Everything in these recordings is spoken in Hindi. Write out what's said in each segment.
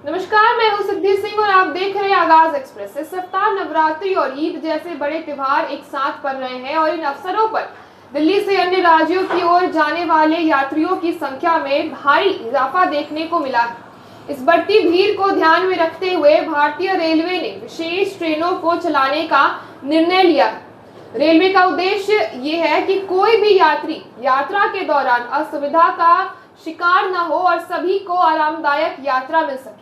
नमस्कार, मैं हूं सिद्धि सिंह और आप देख रहे हैं आगाज एक्सप्रेस। इस सप्ताह नवरात्रि और ईद जैसे बड़े त्योहार एक साथ पड़ रहे हैं और इन अवसरों पर दिल्ली से अन्य राज्यों की ओर जाने वाले यात्रियों की संख्या में भारी इजाफा देखने को मिला है। इस बढ़ती भीड़ को ध्यान में रखते हुए भारतीय रेलवे ने विशेष ट्रेनों को चलाने का निर्णय लिया है। रेलवे का उद्देश्य ये है कि कोई भी यात्री यात्रा के दौरान असुविधा का शिकार न हो और सभी को आरामदायक यात्रा मिल सके।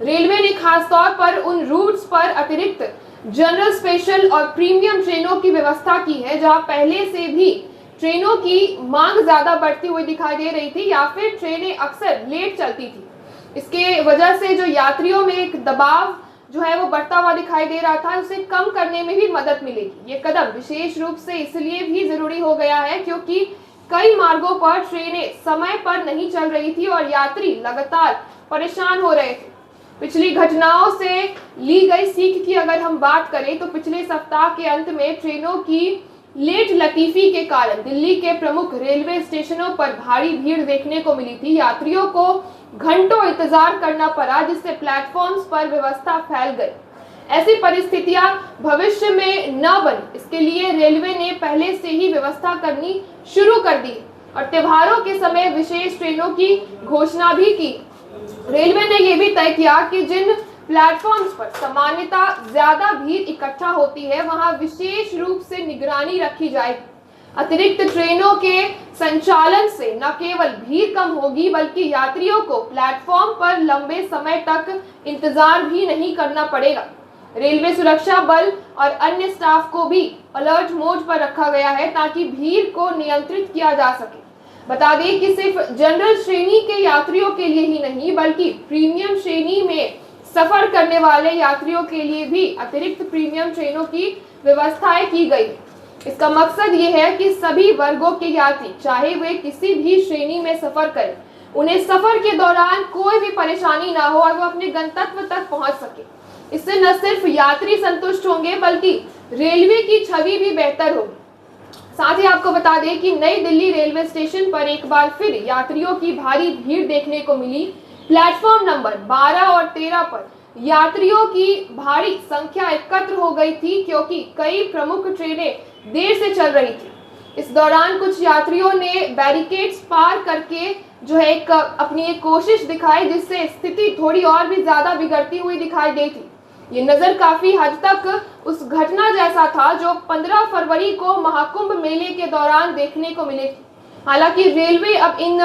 रेलवे ने खासतौर पर उन रूट्स पर अतिरिक्त जनरल, स्पेशल और प्रीमियम ट्रेनों की व्यवस्था की है जहां पहले से भी ट्रेनों की मांग ज्यादा बढ़ती हुई दिखाई दे रही थी या फिर ट्रेनें अक्सर लेट चलती थी। इसके वजह से जो यात्रियों में एक दबाव जो है वो बढ़ता हुआ दिखाई दे रहा था, उसे कम करने में भी मदद मिलेगी। ये कदम विशेष रूप से इसलिए भी जरूरी हो गया है क्योंकि कई मार्गों पर ट्रेनें समय पर नहीं चल रही थी और यात्री लगातार परेशान हो रहे थे। पिछली घटनाओं से ली गई सीख की अगर हम बात करें तो पिछले सप्ताह के अंत में ट्रेनों की लेट लतीफी के कारण दिल्ली के प्रमुख रेलवे स्टेशनों पर भारी भीड़ देखने को मिली थी। यात्रियों को घंटों इंतजार करना पड़ा जिससे प्लेटफॉर्म्स पर व्यवस्था फैल गई। ऐसी परिस्थितियां भविष्य में न बने, इसके लिए रेलवे ने पहले से ही व्यवस्था करनी शुरू कर दी और त्योहारों के समय विशेष ट्रेनों की घोषणा भी की। रेलवे ने यह भी तय किया कि जिन प्लेटफॉर्म्स पर सामान्यतः ज्यादा भीड़ इकट्ठा होती है वहां विशेष रूप से निगरानी रखी जाएगी। अतिरिक्त ट्रेनों के संचालन से न केवल भीड़ कम होगी बल्कि यात्रियों को प्लेटफॉर्म पर लंबे समय तक इंतजार भी नहीं करना पड़ेगा। रेलवे सुरक्षा बल और अन्य स्टाफ को भी अलर्ट मोड पर रखा गया है ताकि भीड़ को नियंत्रित किया जा सके। बता दें कि सिर्फ जनरल श्रेणी के यात्रियों के लिए ही नहीं बल्कि प्रीमियम श्रेणी में सफर करने वाले यात्रियों के लिए भी अतिरिक्त प्रीमियम ट्रेनों की व्यवस्थाएं की गई है। इसका मकसद ये है कि सभी वर्गों के यात्री चाहे वे किसी भी श्रेणी में सफर करें, उन्हें सफर के दौरान कोई भी परेशानी ना हो और वो अपने गंतव्य तक पहुंच सके। इससे न सिर्फ यात्री संतुष्ट होंगे बल्कि रेलवे की छवि भी बेहतर होगी। साथ ही आपको बता दें कि नई दिल्ली रेलवे स्टेशन पर एक बार फिर यात्रियों की भारी भीड़ देखने को मिली। प्लेटफॉर्म नंबर 12 और 13 पर यात्रियों की भारी संख्या एकत्र हो गई थी क्योंकि कई प्रमुख ट्रेनें देर से चल रही थी। इस दौरान कुछ यात्रियों ने बैरिकेड्स पार करके जो है अपनी एक कोशिश दिखाई जिससे स्थिति थोड़ी और भी ज्यादा बिगड़ती हुई दिखाई दी थी। ये नजर काफी हद तक उस घटना जैसा था जो 15 फरवरी को महाकुंभ मेले के दौरान देखने को मिली थी। हालांकि रेलवे अब इन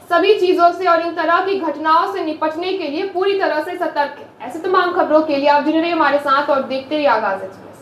सभी चीजों से और इन तरह की घटनाओं से निपटने के लिए पूरी तरह से सतर्क है। ऐसे तमाम खबरों के लिए आप जुड़े रहिए हमारे साथ और देखते रहिए आगाज एक्सप्रेस।